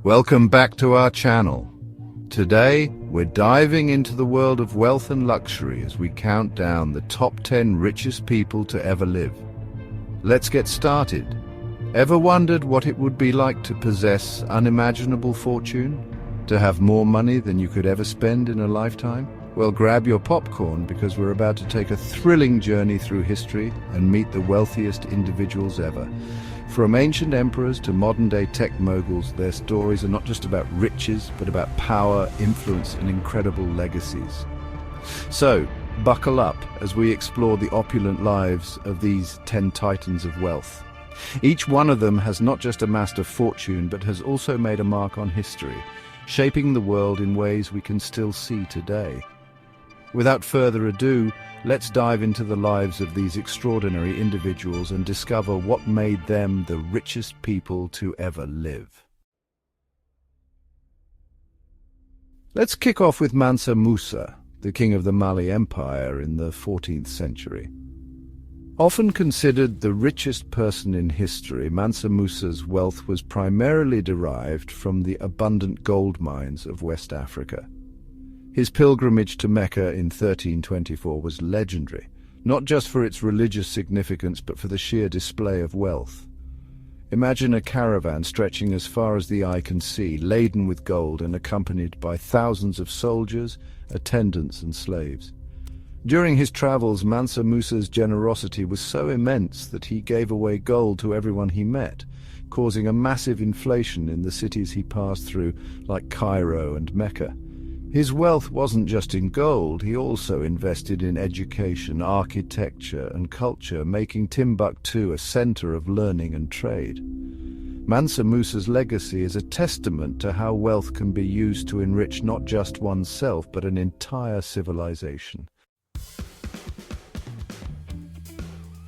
Welcome back to our channel. Today, we're diving into the world of wealth and luxury as we count down the top 10 richest people to ever live. Let's get started. Ever wondered what it would be like to possess unimaginable fortune? To have more money than you could ever spend in a lifetime? Well, grab your popcorn because we're about to take a thrilling journey through history and meet the wealthiest individuals ever. From ancient emperors to modern-day tech moguls, their stories are not just about riches, but about power, influence, and incredible legacies. So, buckle up as we explore the opulent lives of these 10 titans of wealth. Each one of them has not just amassed a fortune, but has also made a mark on history, shaping the world in ways we can still see today. Without further ado, let's dive into the lives of these extraordinary individuals and discover what made them the richest people to ever live. Let's kick off with Mansa Musa, the king of the Mali Empire in the 14th century. Often considered the richest person in history, Mansa Musa's wealth was primarily derived from the abundant gold mines of West Africa. His pilgrimage to Mecca in 1324 was legendary, not just for its religious significance but for the sheer display of wealth. Imagine a caravan stretching as far as the eye can see, laden with gold and accompanied by thousands of soldiers, attendants and slaves. During his travels, Mansa Musa's generosity was so immense that he gave away gold to everyone he met, causing a massive inflation in the cities he passed through, like Cairo and Mecca. His wealth wasn't just in gold, he also invested in education, architecture and culture, making Timbuktu a center of learning and trade. Mansa Musa's legacy is a testament to how wealth can be used to enrich not just oneself, but an entire civilization.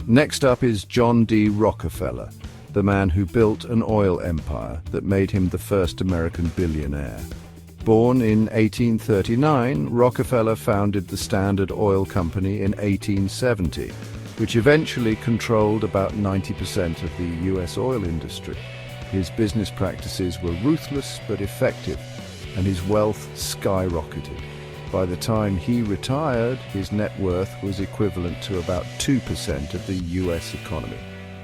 Next up is John D. Rockefeller, the man who built an oil empire that made him the first American billionaire. Born in 1839, Rockefeller founded the Standard Oil Company in 1870, which eventually controlled about 90% of the U.S. oil industry. His business practices were ruthless but effective, and his wealth skyrocketed. By the time he retired, his net worth was equivalent to about 2% of the U.S. economy.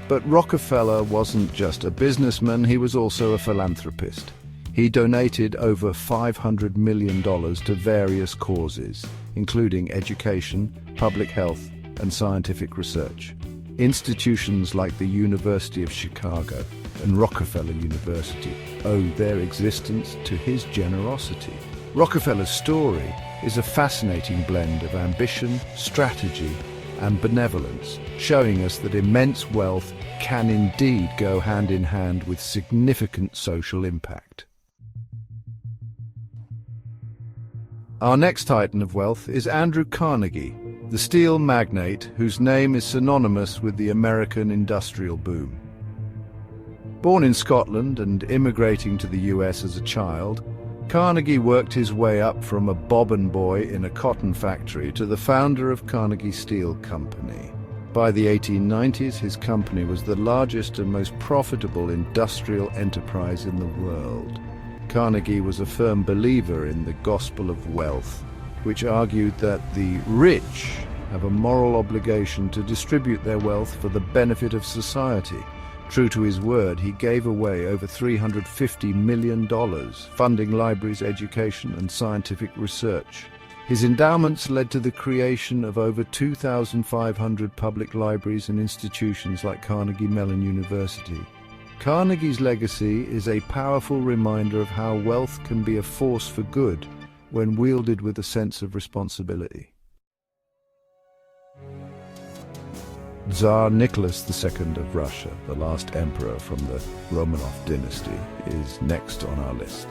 But Rockefeller wasn't just a businessman, he was also a philanthropist. He donated over $500 million to various causes, including education, public health, and scientific research. Institutions like the University of Chicago and Rockefeller University owe their existence to his generosity. Rockefeller's story is a fascinating blend of ambition, strategy, and benevolence, showing us that immense wealth can indeed go hand in hand with significant social impact. Our next titan of wealth is Andrew Carnegie, the steel magnate whose name is synonymous with the American industrial boom. Born in Scotland and immigrating to the US as a child, Carnegie worked his way up from a bobbin boy in a cotton factory to the founder of Carnegie Steel Company. By the 1890s, his company was the largest and most profitable industrial enterprise in the world. Carnegie was a firm believer in the gospel of wealth, which argued that the rich have a moral obligation to distribute their wealth for the benefit of society. True to his word, he gave away over $350 million, funding libraries, education, and scientific research. His endowments led to the creation of over 2,500 public libraries and institutions like Carnegie Mellon University. Carnegie's legacy is a powerful reminder of how wealth can be a force for good when wielded with a sense of responsibility. Tsar Nicholas II of Russia, the last emperor from the Romanov dynasty, is next on our list.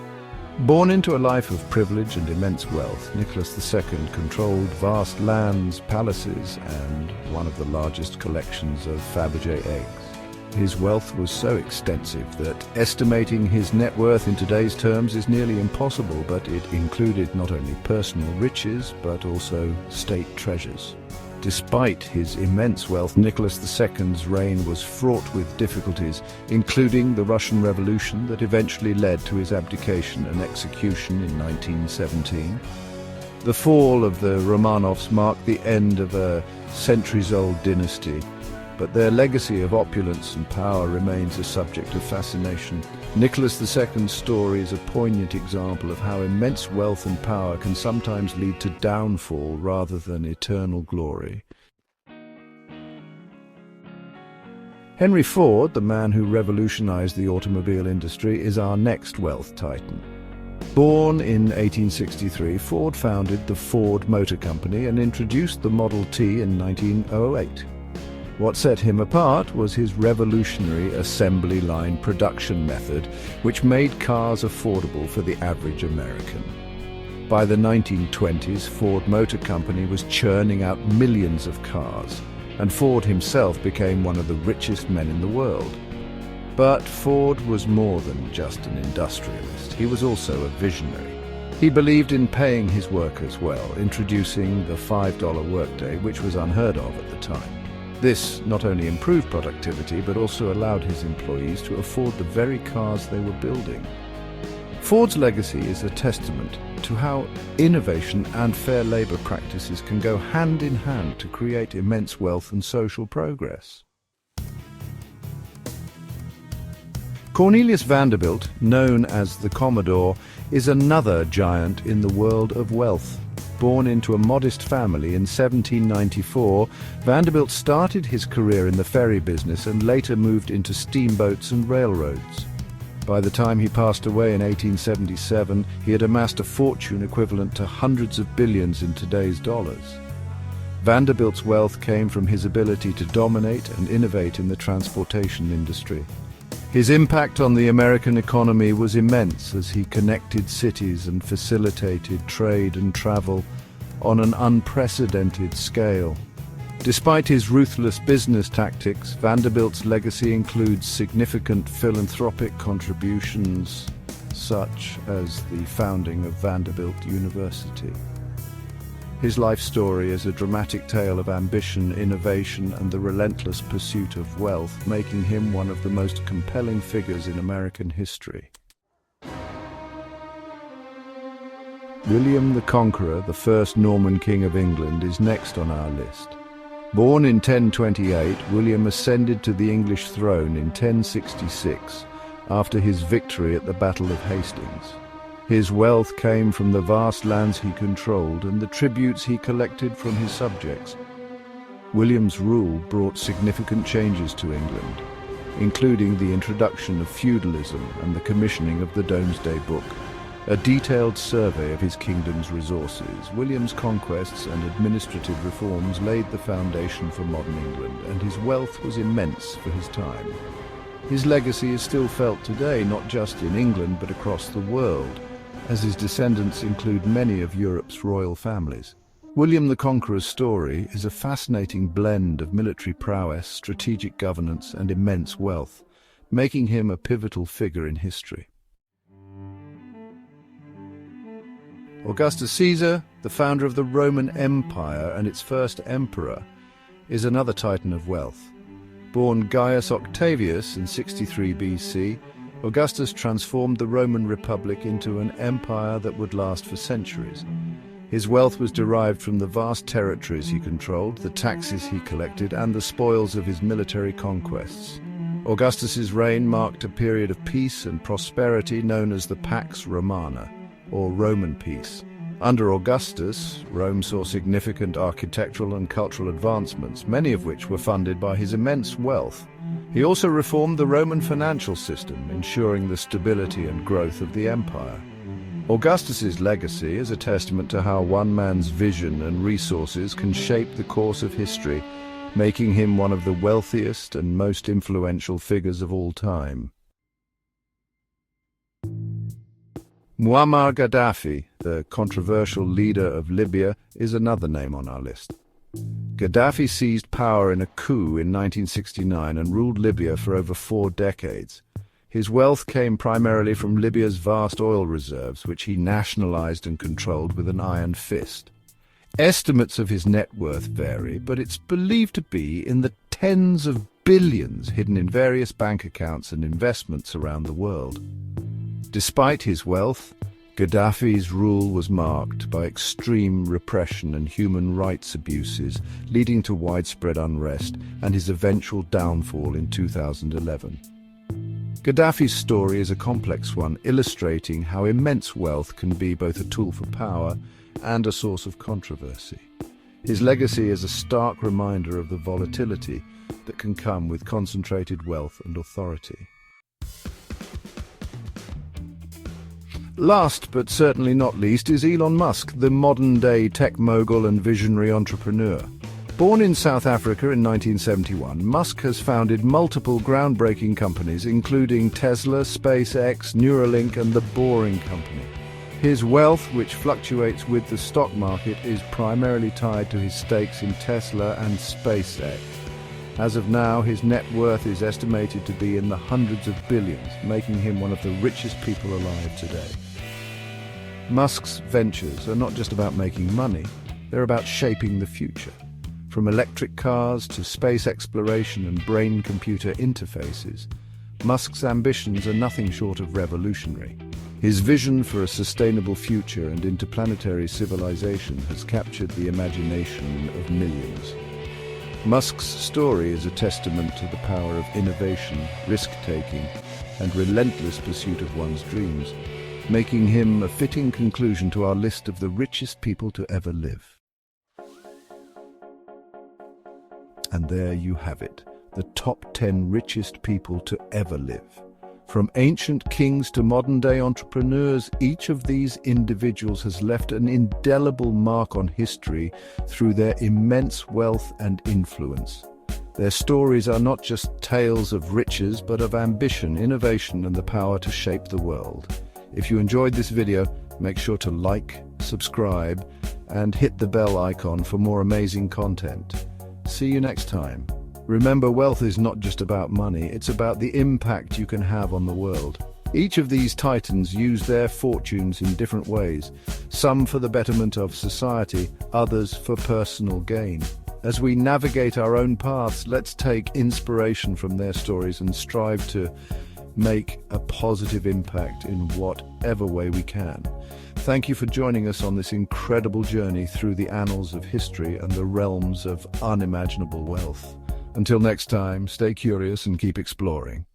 Born into a life of privilege and immense wealth, Nicholas II controlled vast lands, palaces, and one of the largest collections of Fabergé eggs. His wealth was so extensive that estimating his net worth in today's terms is nearly impossible, but it included not only personal riches, but also state treasures. Despite his immense wealth, Nicholas II's reign was fraught with difficulties, including the Russian Revolution that eventually led to his abdication and execution in 1917. The fall of the Romanovs marked the end of a centuries-old dynasty, but their legacy of opulence and power remains a subject of fascination. Nicholas II's story is a poignant example of how immense wealth and power can sometimes lead to downfall rather than eternal glory. Henry Ford, the man who revolutionized the automobile industry, is our next wealth titan. Born in 1863, Ford founded the Ford Motor Company and introduced the Model T in 1908. What set him apart was his revolutionary assembly line production method, which made cars affordable for the average American. By the 1920s, Ford Motor Company was churning out millions of cars, and Ford himself became one of the richest men in the world. But Ford was more than just an industrialist. He was also a visionary. He believed in paying his workers well, introducing the $5 workday, which was unheard of at the time. This not only improved productivity, but also allowed his employees to afford the very cars they were building. Ford's legacy is a testament to how innovation and fair labor practices can go hand in hand to create immense wealth and social progress. Cornelius Vanderbilt, known as the Commodore, is another giant in the world of wealth. Born into a modest family in 1794, Vanderbilt started his career in the ferry business and later moved into steamboats and railroads. By the time he passed away in 1877, he had amassed a fortune equivalent to hundreds of billions in today's dollars. Vanderbilt's wealth came from his ability to dominate and innovate in the transportation industry. His impact on the American economy was immense as he connected cities and facilitated trade and travel on an unprecedented scale. Despite his ruthless business tactics, Vanderbilt's legacy includes significant philanthropic contributions, such as the founding of Vanderbilt University. His life story is a dramatic tale of ambition, innovation, and the relentless pursuit of wealth, making him one of the most compelling figures in American history. William the Conqueror, the first Norman king of England, is next on our list. Born in 1028, William ascended to the English throne in 1066 after his victory at the Battle of Hastings. His wealth came from the vast lands he controlled and the tributes he collected from his subjects. William's rule brought significant changes to England, including the introduction of feudalism and the commissioning of the Domesday Book, a detailed survey of his kingdom's resources. William's conquests and administrative reforms laid the foundation for modern England, and his wealth was immense for his time. His legacy is still felt today, not just in England but across the world, as his descendants include many of Europe's royal families. William the Conqueror's story is a fascinating blend of military prowess, strategic governance, and immense wealth, making him a pivotal figure in history. Augustus Caesar, the founder of the Roman Empire and its first emperor, is another titan of wealth. Born Gaius Octavius in 63 BC, Augustus transformed the Roman Republic into an empire that would last for centuries. His wealth was derived from the vast territories he controlled, the taxes he collected, and the spoils of his military conquests. Augustus's reign marked a period of peace and prosperity known as the Pax Romana, or Roman peace. Under Augustus, Rome saw significant architectural and cultural advancements, many of which were funded by his immense wealth. He also reformed the Roman financial system, ensuring the stability and growth of the empire. Augustus's legacy is a testament to how one man's vision and resources can shape the course of history, making him one of the wealthiest and most influential figures of all time. Muammar Gaddafi, the controversial leader of Libya, is another name on our list. Gaddafi seized power in a coup in 1969 and ruled Libya for over 4 decades. His wealth came primarily from Libya's vast oil reserves, which he nationalized and controlled with an iron fist. Estimates of his net worth vary, but it's believed to be in the tens of billions hidden in various bank accounts and investments around the world. Despite his wealth, Gaddafi's rule was marked by extreme repression and human rights abuses, leading to widespread unrest and his eventual downfall in 2011. Gaddafi's story is a complex one, illustrating how immense wealth can be both a tool for power and a source of controversy. His legacy is a stark reminder of the volatility that can come with concentrated wealth and authority. Last but certainly not least is Elon Musk, the modern-day tech mogul and visionary entrepreneur. Born in South Africa in 1971, Musk has founded multiple groundbreaking companies, including Tesla, SpaceX, Neuralink, and The Boring Company. His wealth, which fluctuates with the stock market, is primarily tied to his stakes in Tesla and SpaceX. As of now, his net worth is estimated to be in the hundreds of billions, making him one of the richest people alive today. Musk's ventures are not just about making money, they're about shaping the future. From electric cars to space exploration and brain-computer interfaces, Musk's ambitions are nothing short of revolutionary. His vision for a sustainable future and interplanetary civilization has captured the imagination of millions. Musk's story is a testament to the power of innovation, risk-taking, and relentless pursuit of one's dreams, making him a fitting conclusion to our list of the richest people to ever live. And there you have it, the top 10 richest people to ever live. From ancient kings to modern-day entrepreneurs, each of these individuals has left an indelible mark on history through their immense wealth and influence. Their stories are not just tales of riches, but of ambition, innovation, and the power to shape the world. If you enjoyed this video, make sure to like, subscribe, and hit the bell icon for more amazing content. See you next time. Remember, wealth is not just about money, it's about the impact you can have on the world. Each of these titans used their fortunes in different ways, some for the betterment of society, others for personal gain. As we navigate our own paths, let's take inspiration from their stories and strive to make a positive impact in whatever way we can. Thank you for joining us on this incredible journey through the annals of history and the realms of unimaginable wealth. Until next time, stay curious and keep exploring.